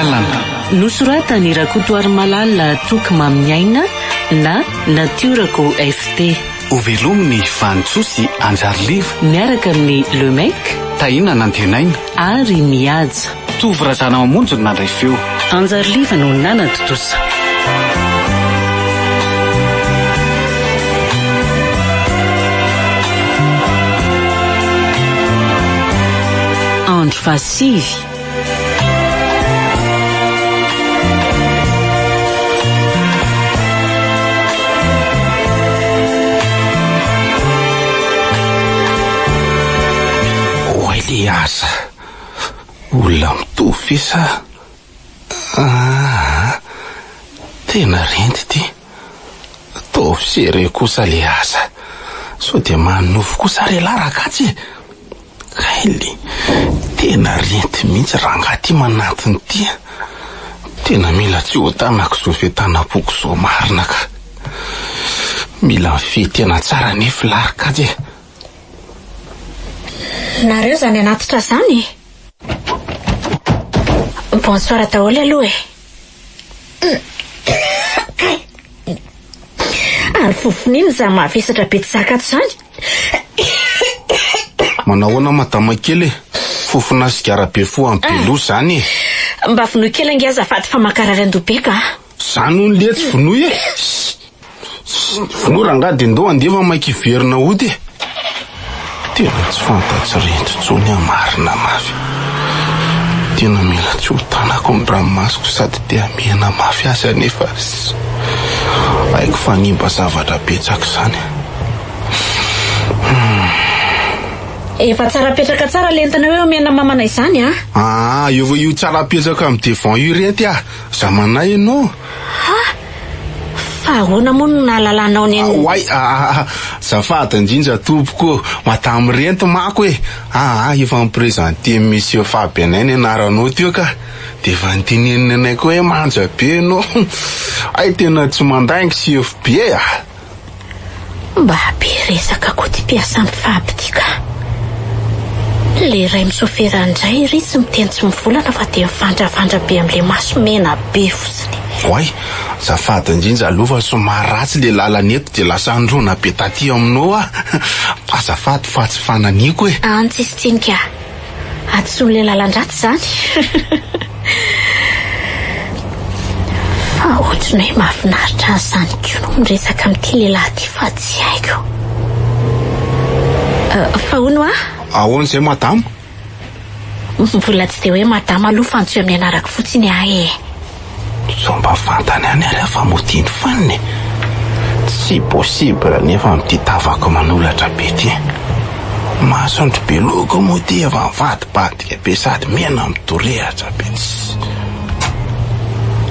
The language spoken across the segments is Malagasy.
lalana. Nosoratany Rakotoary Malala Toky Maminiaina na Natiorako FT. Ovelominy Vanitsosy Anjariliva Miaraka amin'ny Le Mec, Taina Nantenaina ary Mihaja. Tovorazana mamonjy nandray feo. Anjariliva no nanatotosa. Andro fasivy. Asa olona mitovy sa tena renty ty tovy sere kosa le asa so dia manofo kosa re larakatsy kaily tena renty mihitsy raha ngaty manatiny ty tena mila tsy ho tanako zo fetana-poko zo marina ka mila mifetena tsara nefa larakatsy. Nareo zany anatitra zany. Bonsoir daholo aloha ary fofoniny za mavesatra be tsakato zany. Manahoana madama kely fofona sigara be fo amin'ny belo zany. Mba vonoy kely ange azafady fa makarary andobeka. Zany ho le tsy vonoy vonoy rangady ndo andefa maiky verina ody. Tena tsy fantatsy rento tsony marina mafy. Tena mila tsy ho tanako amin'ny ranomasoko sady te amena mafy azy nefa haiko fanimba zavatra betsaka zany. Efa tsara petraka tsara lentana hoe omena mamana izany eo io tsara petraka amin'ny devant io renty zamanay ianao. Ahoana moa no nahalalanao ny Wai zafady indrindra tompoko matamy rento mako hoe efa miprezante monsieur Fabianay anaranao teo ka de efa niteneniny anay koa hoe manja be no ay tena tsy mandaingy sy FB mba be resaka koa ty mpiasa amin'ny Faby ty ka le ray misofera andray ry tsy miteny tsy mivolana fa de mivandravandra be am'le maso mena be fotsiny. Wai zafady indrindra aloha somary ratsy le lalaneto de lasa androna be taty aminao azafady fa tsy fananiko hoe antsitsinika atso le lalandratsy zany. Fa ohatrany hoe mahafinaritra zany koa no miresaka amin'ity lehilahy ty fa tsy haiko. Fa hono ahoana zay madama? Mbola tsy de hoe madama aloha fa antsoy amin'ny anarako fotsiny Somba fantany any ary afa motiny fanny. Tsy possible nefa mity tavako manolatra be ty. Masondro be loko moa ty efa mivadibadika be sady mena mitorehatra be.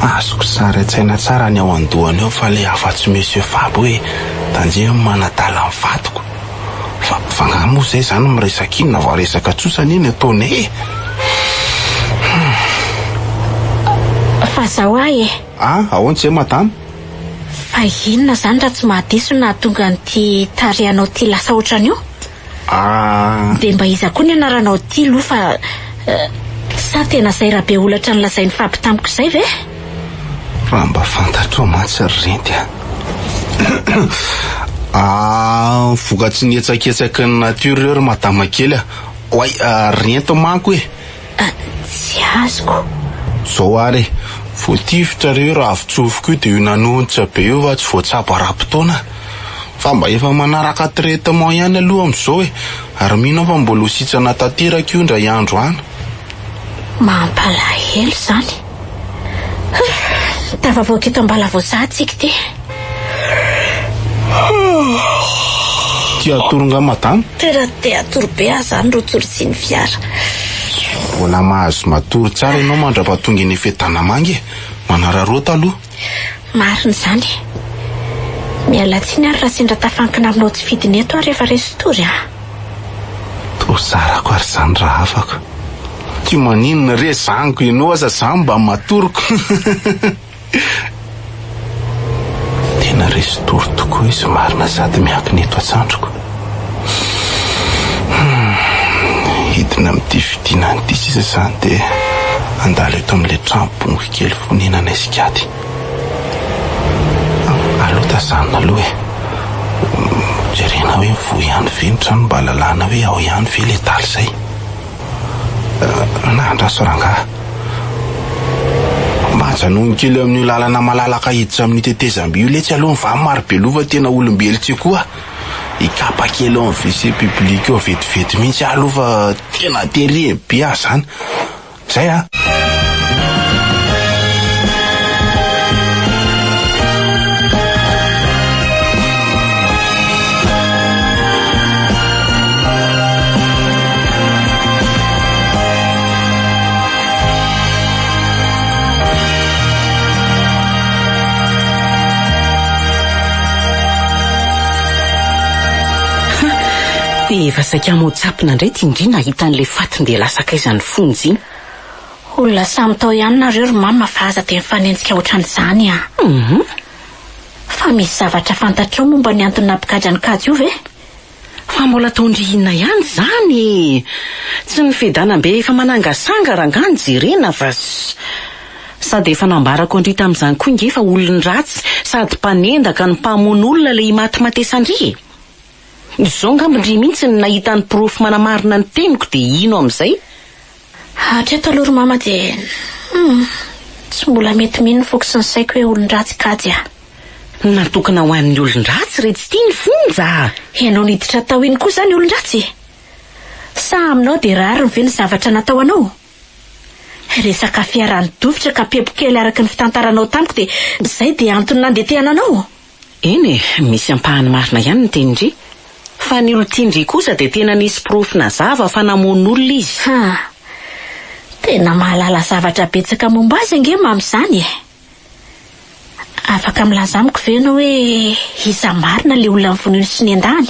Azoko sary an-tsaina tsara ny ao andohany eo fa le afa-tsy monsieur Fabo hoe tanjeo manadala mivadiko. Fa ngamoa zay zany miresaka inona va resaka tsosany iny ataony fa zaho ahoana zay madama? Fa inona zany raha tsy mahadiso na tonga n'ty tarehanao ty lasa ohatran'io? De mba iza koa ny anaranao ty loha fa sa tena zay raha be olatra ny lazain'ny Faby tamiko zay ve? Raha mba fantatro mantsy renty vokatsy ny etsaketsaky ny natioreur madama kely Wai rento manko tsy azoko zao ary voatifitra reo raha avitsofoko io de io nanonitra be io fa tsy voatsabo ara-potoana fa mba efa manaraka traitement ihany aloha am'izao ary mino fa mbola hositsana tanteraka io ndray andro any. Mampalahelo zany. Tafavoaka eto ambala voasahatsika ty. Tia toronga madama? Tena te atoro be zany rotsoro sy ny fiara. Mbola mahazo matory tsara ianao mandra-pahatonga ny fetana mangy manararota aloha. Marina zany. Mialatsiny ary raha sendra tafankina aminao tsy fidiny eto ary rehefa resotory tosarako ary zany raha afaka tsy maninona re zaniko ianao aza zany mba matoroko. Tena resotory tokoa izy marina sady miankina eto an-tsandroko. Hidina amin'ity fidinany ity sisa zany de andalo eto amin'ilay trano-bongo kely fonenana isikady. Aloha tazanona aloha jerena hoe vo ihany ve ny trano mba lalàna hoe ao ihany ve le taly zay. Nandraso rangahy majanony kely amin'ny lalana malalaka hiditra amin'ny tetezam-by io letsy aloha ny va maro be lova tena olombelitsy koa ikapa kely ao amin'ny WC public eo vetivety mihitsy aloha fa tena teré be azy zany zay a. Efa saika motsapina indray ty indrina nahita an'ilay fatin-deha lasaka izany fonjy iny. Olona samy tao ihany nareo ry mama fa aza dia mifanenjika ohatran'izany a. Fa misy zavatra fantatrao momba ny antony nampikajany kajy io ve? Fa mbola taondrihina ihany zany. Tsy ny fedanam-be efa manangasanga rangany jerena fa sady efa nambarako andry tamin'izany koa inge fa olon-dratsy sady mpanendaka ny mpamono olona le matimatesandry. Izao ngambindry mihitsy ny nahita ny profy manamarina ny teniko dia ino amin'izay? Hatreto aloha ry mama dia tsy mbola mety mino foko sy ny saiko hoe olon-dratsy kajy a. Natokana ho an'ny olon-dratsy retsy tia ny fonja. Ianao niditra tao iny koa zany olon-dratsy. Sa aminao dia rariny ve ny zavatra natao anao? Resaka fiarany dovitra ka pepokely araka ny fitantaranao tamiko dia izay dia antony nandetehana anao. Eny misy ampahany marina ihany ny tenindry. Fa ny olon-tindry kosa dia tena nisy profy nazava fa namono olona izy. Tena mahalala zavatra betsaka momba azy ange mam'izany e. Afaka milaza amiko ve ianao hoe iza marina le olona mivoniny sy ny an-dany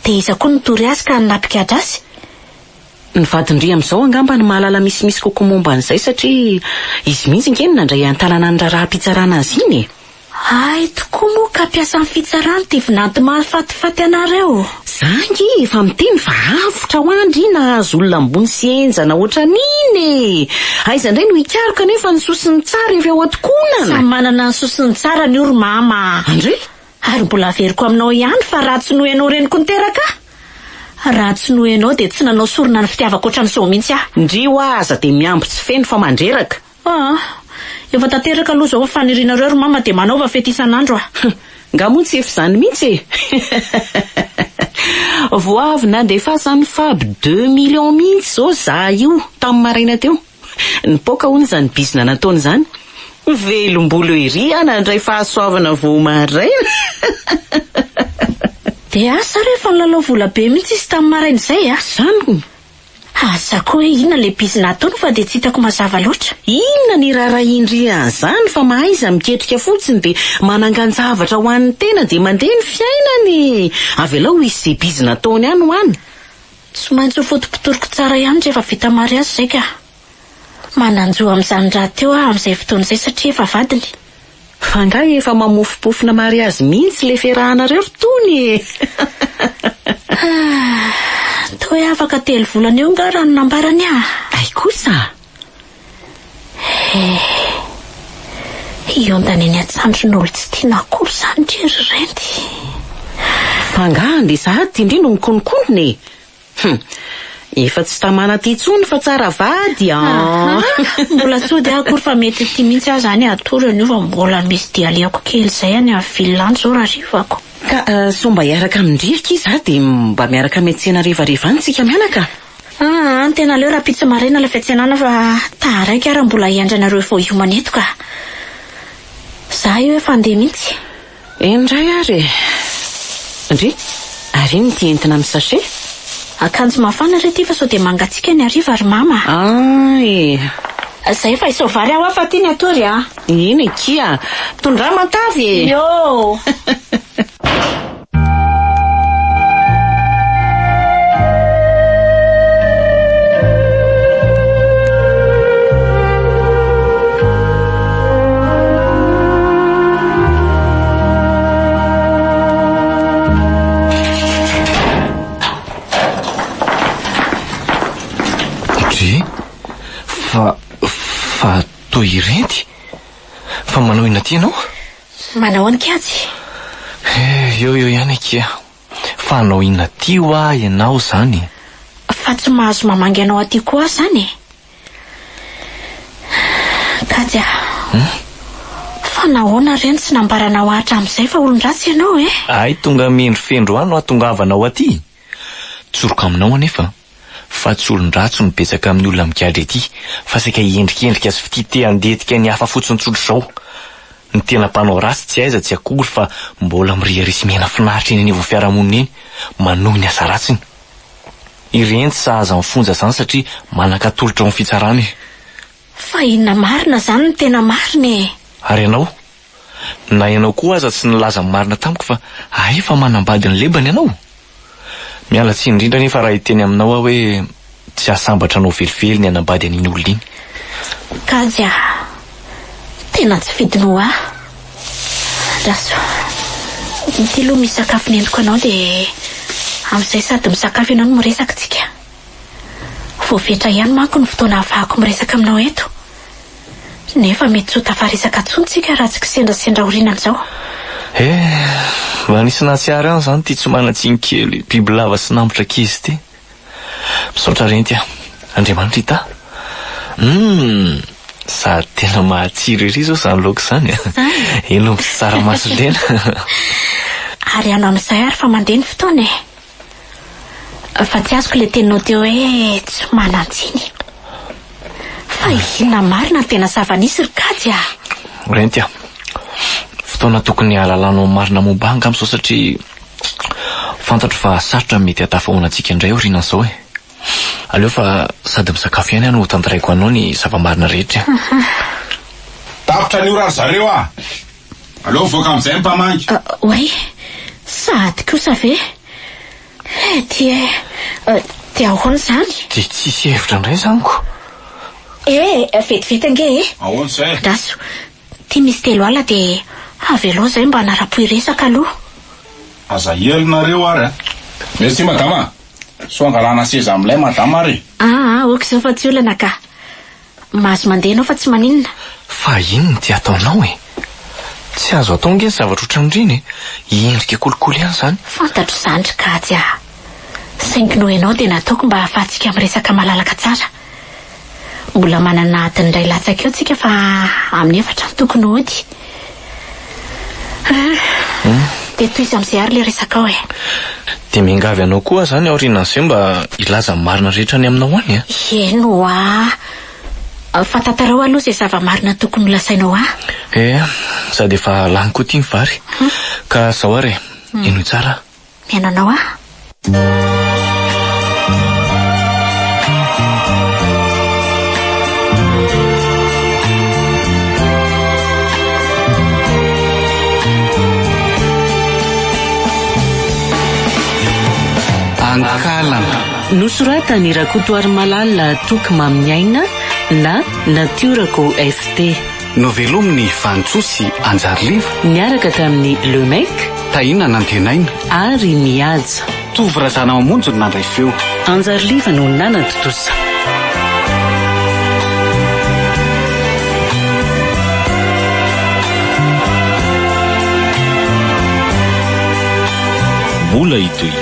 dia iza koa nitory azy ka napikatra azy? Ny vadindry amin'izao angamba ny mahalala misimisy kokoa momba an'izay satria izy mihitsy nge ny nandray an-tanana ny raharaha-pitsarana azy iny e. Ay, tokoa moa ka piasa amin'ny fitsarany ty vinanty mahafatifaty anareo. Zangy efa miteny fa avotra ho andry na azo olona ambony sy enjana oatra niny. Aiza indray no hikaroka nefa ny sosiny tsara efa eo atokonana. Samy manana ny sosiny tsara ny oro mama. Andre? Ary mbola veriko aminao ihany fa raha tsy noenao reniko niteraka. Raha tsy noenao dia tsy nanao sorona ny fitiavako ohatran'izao mihitsy aho. Ndry ho aza dia miambo tsy feno fa mandreraka. Efa tanteraka aloha zao fanirianareo ry mama dia manaova fety isan'andro a. Nga moa tsy efa izany mihitsy e. Voavy na dia fa zany faby 2 millions mihitsy zao za io tamin'ny maraina teo. Ny poka hono izany bizina nataony izany. Velombolo ery nandray fahasoavana vao maraina. Dia asa rehefa nilalao vola be mihitsy izy tamin'ny maraina izay a. Zany asa koa hoe inona le bizina ataony fa dia tsy hitako mazava loatra. Inona ny raharaha-indriana zany fa mahay izy miketrika fotsiny dia manangan-javatra ho an'ny tena dia mandeha ny fiainany. Avelao izy bizina ataony ihany ho any. Tsy maintsy ho fotopotoriko tsara ihany rehefa vita mary azy izay ka. Mananjo amin'izany raha teo aho amin'izay fotoana izay satria efa vadiny. Fa nga efa mamofopofina mary azy mihitsy le fiarahanareo rotony e. Toa hoe afaka 3 volana eo nga raha nambarany a. Ay kosa. Iondany eny atsandron'olo tsy tiana akory izany ry renty. Fa nga andesa tindry no mikonokondony e. Efa tsy tamana ty tsony fa tsara vady mbola sody akory fa mety ty mihitsy aho zany atorany io fa mbola misy dialiako kely izay any amin'ny vilany zao raha rivako. Ka somba hiaraka amindrivika izy dia mba miaraka miantsena rehevareva any tsika mianaka. Tena leo raha pitsy maraina la fiantsenana fa taraiky ara mbola hiandranareo vao hiomana eto ka. Za io efa andeha mihitsy. Indray ary. Ndry, ary iny ty entina amin'ny sachet? Akanjo mafana rety fa sao dia mangatsika ny hariva ry mama. Zay fa isao vary aho afa ty ny atory a. Iny kia, tondra matavy e. Yo. Fa manao ina ty ianao? Manao any kajy? Eo ihany akia. Fa anao ina ty hoa ianao zany? Fa tsy mahazo mamangy anao aty koa zany. Kajy fa nahoana reny tsy nambaranao hatramin'izay fa olon-dratsy ianao Ay, tonga mendrofendro ano ahatongavanao aty. Tsoroka aminao anefa fa tsy olon-dratsy no betsaka amin'ny olona migadra ety, fa saika endrikendrika sy fitite andetika ny hafa fotsiny tsotro zao. Ny tena mpanao ratsy tsy aiza tsy akory fa mbola miriarisy mena finaritra eny an'evo fiarahamonina eny manohy ny asa ratsiny. Ireny tsy sahaza mifonja zany satria manan-katolotra ao amin'ny fitsarany. Fa inona marina zany ny tena marina Ary ianao, na ianao koa aza tsy nilaza marina tamiko fa efa manambady ny lebany ianao. Miala tsiny indrindra nefa raha hiteny aminao aho hoe tsy asambatra anao velively ny anambady an'iny olona iny. Kajy tena tsy fidino Raso, ty aloha misy sakafo nendriko anao dia amin'izay sady misakafo ianao no miresaka tsika. Voavetra ihany manko ny fotoana ahafahako miresaka aminao eto. Nefa mety tsy ho tafaresaka tsony tsika raha tsy kisendra orinana izao. Mba nisy nahatsiary any zany ty tsy manatsiny kely biby lava sy nambotra kizy ty. Misaotra renty Andriamanitra hita. Sady tena mahatsiry ery zao zany laoka zany. Elo misy tsaramaso lena. Ary anao amin'izay ary fa mandeha ny fotoana fa tsy azoko le teninao teo hoe tsy manantsiny. Fa inona marina tena zava-nisy ry Kajy Renty fotoana tokony halalanao marina momba angamso satria fantatro fa sarotra mety hatafahoana antsika indray orinan'izao Aleo fa sady misakafo ihany no tantaraiko anao ny zava-marina rehetra. Tapitra ny ora zareo aleo voaka amin'izay mpamangy. Oay, sady kosa ve? Dia ahoana zany? Dia tsisy hevitra indray zaniko. Vetivety ange ahoana izay? Raso, ty misy 3 alina dia avelo zay mba hanara-poiresaka aloha. Aza elonareo ary Merci madama. So angalana seza amin'ilay madama ary. Ok izao fa tsy olana ka. Mahazo mandeha anao fa tsy maninona. Fa inona ty ataonao Tsy azo atao nge zavatra ohatran'ireny Iendrika kolikoly ihany zany. Fantatro zany ry Kajy saingy noho ianao dia nataoko mba ahafahantsika miresaka malalaka tsara. Mbola manana adiny iray latsaka eo tsika fa amin'ny 4 ny tokony hody. Dia toy izy amin'izay ary le resaka ao Dia miangavy anao koa zany aorianan'izay mba ilaza marina rehetra ny aminao any Eno fa tantarao aloha izay zava-marina tokony lasainao sady efa lany koa ty ny vary. Ka zao ary ino tsara miananao Ankalana Nosoratany Rakotoary Malala Toky Maminiaina na Natiorako FT. novelominy Vantsoa sy Anjariliva Niaraka tamin'ny Lemec, Tahina Nantenaina ary Mihaja. Tovy razana mamonjy nandray feo. Anjariliva no nanatotosa. Mula itoy